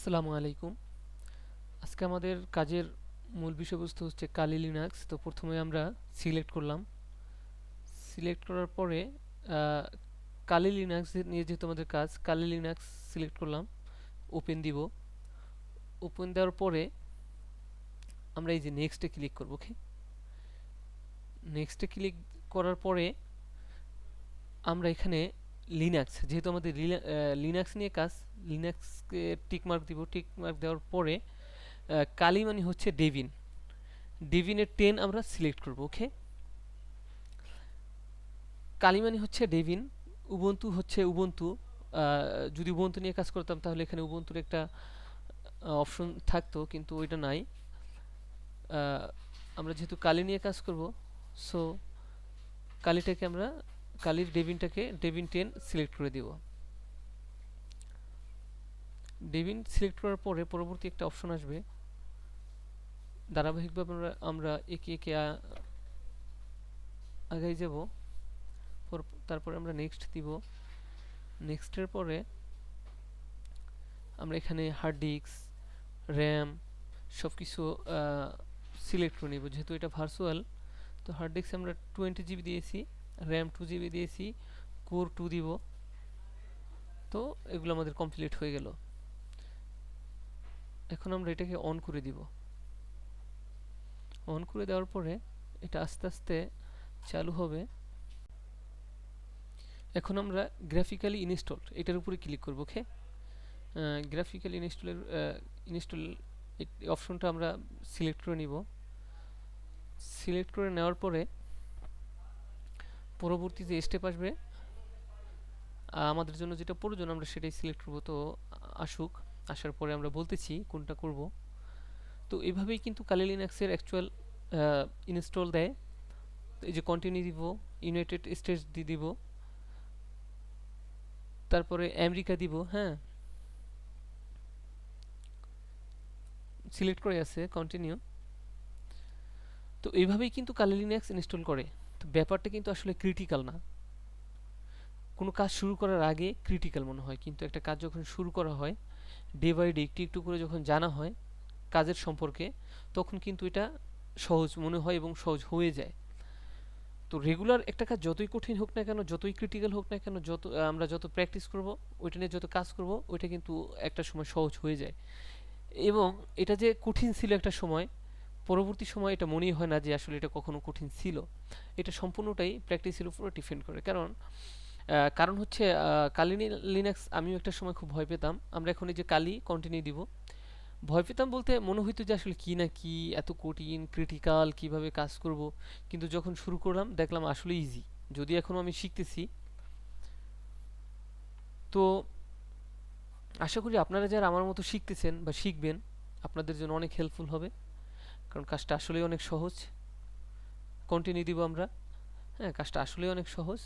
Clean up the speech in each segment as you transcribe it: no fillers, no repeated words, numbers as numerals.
আসসালামু আলাইকুম। আজকে আমাদের কাজের মূল বিষয়বস্তু হচ্ছে কালি লিনাক্স। তো প্রথমে আমরা সিলেক্ট করলাম। সিলেক্ট করার পরে আহ, কালি লিনাক্স নিয়ে যেহেতু আমাদের কাজ, কালি লিনাক্স সিলেক্ট করলাম। ওপেন দিব। ওপেন দেওয়ার পরে আমরা এই যে নেক্সটে ক্লিক করব। ওকে, নেক্সটে ক্লিক করার পরে আমরা এখানে লিনাক্স, যেহেতু আমাদের লিনাক্স নিয়ে কাজ, লিনাক্সকে টিক মার্ক দিব। টিক মার্ক দেওয়ার পরে কালি মানে হচ্ছে ডেভিন, ডেভিনের 10 আমরা সিলেক্ট করব। ওকে, কালিমানি হচ্ছে ডেভিন, উবুন্টু হচ্ছে উবুন্টু। যদি উবুন্টু নিয়ে কাজ করতাম তাহলে এখানে উবুন্টুর একটা অপশন থাকতো, কিন্তু ওইটা নাই। আহ, আমরা যেহেতু কালি নিয়ে কাজ করব, সো কালিটাকে আমরা, কালির ডেভিনটাকে ডেভিন 10 সিলেক্ট করে দিব। ডেভিন সিলেক্ট করার পরে পরবর্তী একটা অপশন আসবে। ধারাবাহিকভাবে আমরা একে একে আগাই যাব। তারপরে আমরা নেক্সট দিব। নেক্সটের পরে আমরা এখানে হার্ড ডিস্ক, র্যাম সব কিছু সিলেক্ট করে নিব। যেহেতু এটা ভার্চুয়াল, তো হার্ড ডিস্ক আমরা 20 জিবি দিয়েছি, র্যাম 2 জিবি দিয়েছি, কোর 2 দিব। তো এগুলো আমাদের কমপ্লিট হয়ে গেল। এখন আমরা এটাকে অন করে দিব। অন করে দেওয়ার পরে এটা আস্তে আস্তে চালু হবে। এখন আমরা গ্রাফিক্যালি ইনস্টল এটার উপরে ক্লিক করব। ওকে, গ্রাফিক্যালি ইনস্টল অপশনটা আমরা সিলেক্ট করে নিব। সিলেক্ট করে নেওয়ার পরে পরবর্তী যে স্টেপ আসবে, আমাদের জন্য যেটা প্রয়োজন আমরা সেটাই সিলেক্ট করব। তো আসুক, আসার পরে আমরা বলতেছি কোনটা করব। তো এইভাবেই কিন্তু কালি লিনাক্সের অ্যাকচুয়াল ইনস্টল দেয়। তো এই যে কন্টিনিউ দিব, ইউনাইটেড স্টেটস দিয়ে দিব, তারপরে আমেরিকা দিব। হ্যাঁ, সিলেক্ট করে আছে কন্টিনিউ। তো এইভাবেই কিন্তু কালি লিনাক্স ইনস্টল করে। তো ব্যাপারটা কিন্তু আসলে ক্রিটিক্যাল না। কোনো কাজ শুরু করার আগে ক্রিটিক্যাল মনে হয়, কিন্তু একটা কাজ যখন শুরু করা হয়, ডে বাই ডে একটু একটু করে যখন জানা হয় কাজের সম্পর্কে, তখন কিন্তু এটা সহজ মনে হয় এবং সহজ হয়ে যায়। তো রেগুলার একটা কাজ যতই কঠিন হোক না কেন, যতই ক্রিটিক্যাল হোক না কেন, আমরা যত প্র্যাকটিস করব, ওইটা নিয়ে যত কাজ করব, ওইটা কিন্তু একটা সময় সহজ হয়ে যায়। এবং এটা যে কঠিন ছিল একটা সময়, পরবর্তী সময় এটা মনেই হয় না যে আসলে এটা কখনো কঠিন ছিল। এটা সম্পূর্ণটাই প্র্যাকটিসের উপর ডিপেন্ড করে। কারণ হচ্ছে কালি লিনাক্স আমিও একটা সময় খুব ভয় পেতাম। আমরা এখন এই যে কালি কন্টিনিউ দিব, ভয় পেতাম বলতে মনে হইতো যে আসলে কি না কি এত কঠিন ক্রিটিক্যাল, কিভাবে কাজ করব। কিন্তু যখন শুরু করলাম দেখলাম আসলে ইজি, যদি এখনো আমি শিখতেছি। তো আশা করি আপনারা যারা আমার মতো শিখতেছেন বা শিখবেন, আপনাদের জন্য অনেক হেল্পফুল হবে, কারণ কাজটা আসলেই অনেক সহজ। কন্টিনিউ দিব আমরা। হ্যাঁ, কাজটা আসলেই অনেক সহজ।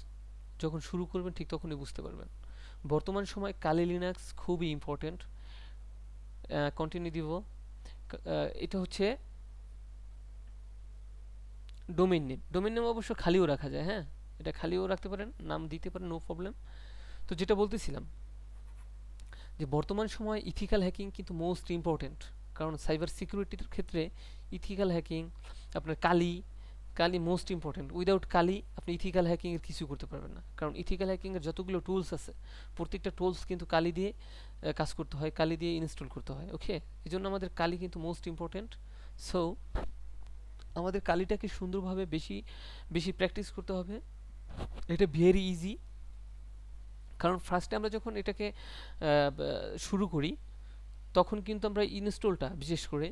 যখন শুরু করবেন ঠিক তখনই বুঝতে পারবেন। বর্তমান সময় কালি লিনাক্স খুবই ইম্পর্টেন্ট। কন্টিনিউ দিব। এটা হচ্ছে ডোমেইন নেম। ডোমেইন নেম অবশ্য খালিও রাখা যায়। হ্যাঁ, এটা খালিও রাখতে পারেন, নাম দিতে পারেন, নো প্রবলেম। তো যেটা বলতেছিলাম, যে বর্তমান সময় ইথিক্যাল হ্যাকিং কিন্তু মোস্ট ইম্পর্টেন্ট। কারণ সাইবার সিকিউরিটির ক্ষেত্রে ইথিক্যাল হ্যাকিং, আপনার কালি, কালি মোস্ট ইম্পর্টেন্ট। উইদাউট কালি আপনি ইথিক্যাল হ্যাকিং এর কিছু করতে পারবেন না। কারণ ইথিক্যাল হ্যাকিং এর যতগুলো টুলস আছে, প্রত্যেকটা টুলস কিন্তু কালি দিয়ে কাজ করতে হয়, কালি দিয়ে ইনস্টল করতে হয়। ওকে, এই জন্য আমাদের কালি কিন্তু মোস্ট ইম্পর্টেন্ট। সো আমাদের কালিটাকে সুন্দরভাবে বেশি বেশি প্র্যাকটিস করতে হবে। এটা ভেরি ইজি। কারণ ফার্স্টে আমরা যখন এটাকে শুরু করি, তখন কিন্তু আমরা ইনস্টলটা বিশেষ করে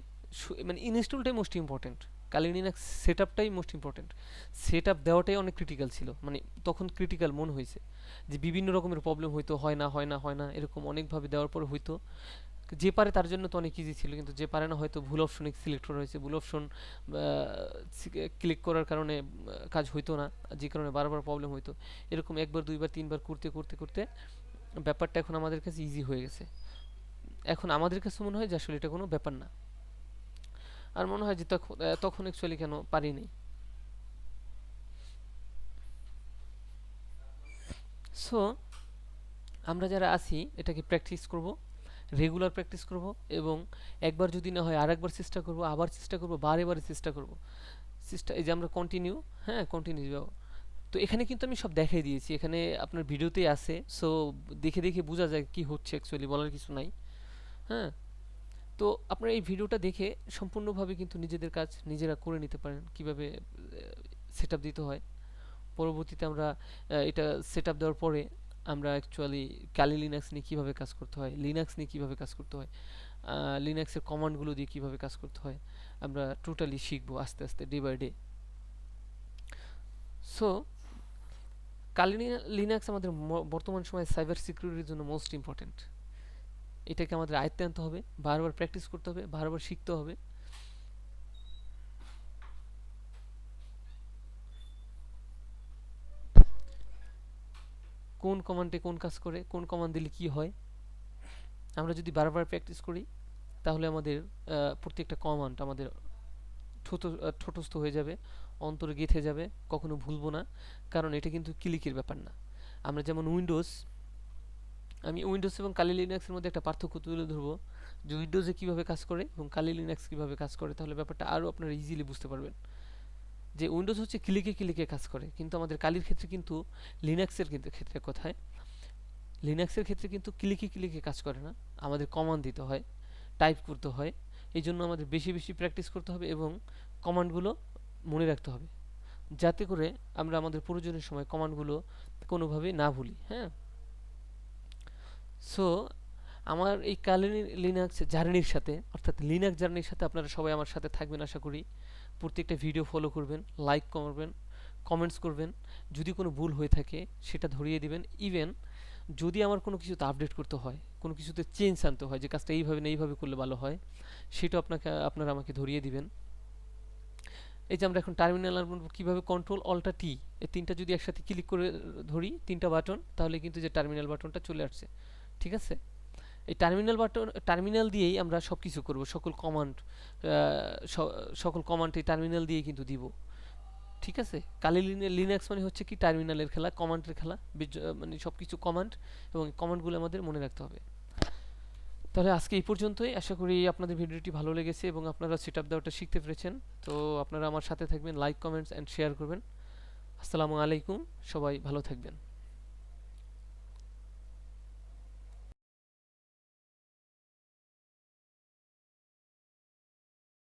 মানে ইনস্টলটাই most important. Kali Linux set আপটাই মোস্ট ইম্পর্টেন্ট। সেট আপ দেওয়াটাই অনেক ক্রিটিক্যাল ছিল, মানে তখন ক্রিটিক্যাল মনে হয়েছে যে বিভিন্ন রকমের প্রবলেম হইতো, হয় না হয় না হয় না, এরকম অনেকভাবে দেওয়ার পরে হইতো। যে পারে তার জন্য তো অনেক ইজি ছিল, কিন্তু যে পারে না হয়তো ভুল অপশনে সিলেক্ট করা হয়েছে, ভুল অপশন ক্লিক করার কারণে কাজ হইতো না, যে কারণে বারবার প্রবলেম হইতো। এরকম একবার দুইবার তিনবার করতে করতে করতে ব্যাপারটা এখন আমাদের কাছে ইজি হয়ে গেছে। এখন আমাদের কাছে মনে হয় যে আসলে এটা কোনো ব্যাপার না। আর মনে হয় যে তখন অ্যাকচুয়ালি কেন পারিনি। সো আমরা যারা আছি এটাকে প্র্যাকটিস করব, রেগুলার প্র্যাকটিস করব এবং একবার যদি না হয় আরেকবার চেষ্টা করব, আবার চেষ্টা করব, বারে বারে চেষ্টা করব। চেষ্টা এই যে আমরা কন্টিনিউ, হ্যাঁ কন্টিনিউ। তো এখানে কিন্তু আমি সব দেখাই দিয়েছি, এখানে আপনার ভিডিওতেই আছে। সো দেখে দেখে বোঝা যায় কি হচ্ছে, অ্যাকচুয়ালি বলার কিছু নাই। হ্যাঁ, তো আপনারা এই ভিডিওটা দেখে সম্পূর্ণভাবে কিন্তু নিজেদের কাজ নিজেরা করে নিতে পারেন, কিভাবে সেট আপ দিতে হয়। পরবর্তীতে আমরা এটা সেট আপ দেওয়ার পরে আমরা অ্যাকচুয়ালি কালি লিনাক্স নিয়ে কীভাবে কাজ করতে হয়, লিনাক্স নিয়ে কীভাবে কাজ করতে হয়, লিনাক্সের কমান্ডগুলো দিয়ে কীভাবে কাজ করতে হয়, আমরা টোটালি শিখবো আস্তে আস্তে, day by day. So Kali Linux আমাদের বর্তমান সময়ে সাইবার সিকিউরিটির জন্য মোস্ট ইম্পর্ট্যান্ট। এটাকে আমাদের আয়ত্তে আনতে হবে, বারবার প্র্যাকটিস করতে হবে, বারবার শিখতে হবে। কোন কমান্ডে কোন কাজ করে, কোন কমান্ড দিলে কি হয়, আমরা যদি বারবার প্র্যাকটিস করি তাহলে আমাদের প্রত্যেকটা কমান্ড আমাদের ঠোঁটস্থ হয়ে যাবে, অন্তরে গেঁথে যাবে, কখনো ভুলবো না। কারণ এটা কিন্তু ক্লিকের ব্যাপার না। আমরা যেমন আমি উইন্ডোজ এবং কালি লিনাক্সের মধ্যে একটা পার্থক্য তুলে ধরবো, যে উইন্ডোজে কীভাবে কাজ করে এবং কালি লিনাক্স কীভাবে কাজ করে, তাহলে ব্যাপারটা আরও আপনারা ইজিলি বুঝতে পারবেন। যে উইন্ডোজ হচ্ছে ক্লিকে ক্লিকে কাজ করে, কিন্তু আমাদের কালির ক্ষেত্রে কিন্তু লিনাক্সের ক্ষেত্রে কথায় লিনাক্সের ক্ষেত্রে কিন্তু ক্লিকে ক্লিকে কাজ করে না, আমাদের কমান্ড দিতে হয়, টাইপ করতে হয়। এই জন্য আমাদের বেশি বেশি প্র্যাকটিস করতে হবে এবং কমান্ডগুলো মনে রাখতে হবে, যাতে করে আমরা আমাদের প্রয়োজনের সময় কমান্ডগুলো কোনোভাবে না ভুলি। হ্যাঁ, সো আমার এই কালি লিনাক্স জার্নির সাথে, অর্থাৎ লিনাক্স জার্নির সাথে আপনারা সবাই আমার সাথে থাকবেন আশা করি। প্রত্যেকটা ভিডিও ফলো করবেন, লাইক করবেন, কমেন্টস করবেন, যদি কোনো ভুল হয়ে থাকে সেটা ধরিয়ে দিবেন। ইভেন যদি আমার কোনো কিছুতে আপডেট করতে হয়, কোনো কিছুতে চেঞ্জ আনতে হয়, যে কাজটা এইভাবে না এইভাবে করলে ভালো হয়, সেটা আপনারা আমাকে ধরিয়ে দিবেন। এই যে আমরা এখন টার্মিনাল আনবো কীভাবে, কন্ট্রোল অল্টা টি, এই তিনটা যদি একসাথে ক্লিক করে ধরি, তিনটা বাটন, তাহলে কিন্তু যে টার্মিনাল বাটনটা চলে আসছে। ঠিক আছে, এই টার্মিনাল দিয়েই আমরা সব কিছু করবো, সকল কমান্ড এই টার্মিনাল দিয়েই কিন্তু দিব। ঠিক আছে, কালি লিনাক্স মানে হচ্ছে কি টার্মিনালের খেলা, কমান্ডের খেলা, মানে সব কিছু কমান্ড, এবং কমান্ডগুলো আমাদের মনে রাখতে হবে। তাহলে আজকে এই পর্যন্তই, আশা করি আপনাদের ভিডিওটি ভালো লেগেছে এবং আপনারা সেট আপ দেওয়াটা শিখতে পেরেছেন। তো আপনারা আমার সাথে থাকবেন, লাইক কমেন্টস অ্যান্ড শেয়ার করবেন। আসসালামু আলাইকুম, সবাই ভালো থাকবেন।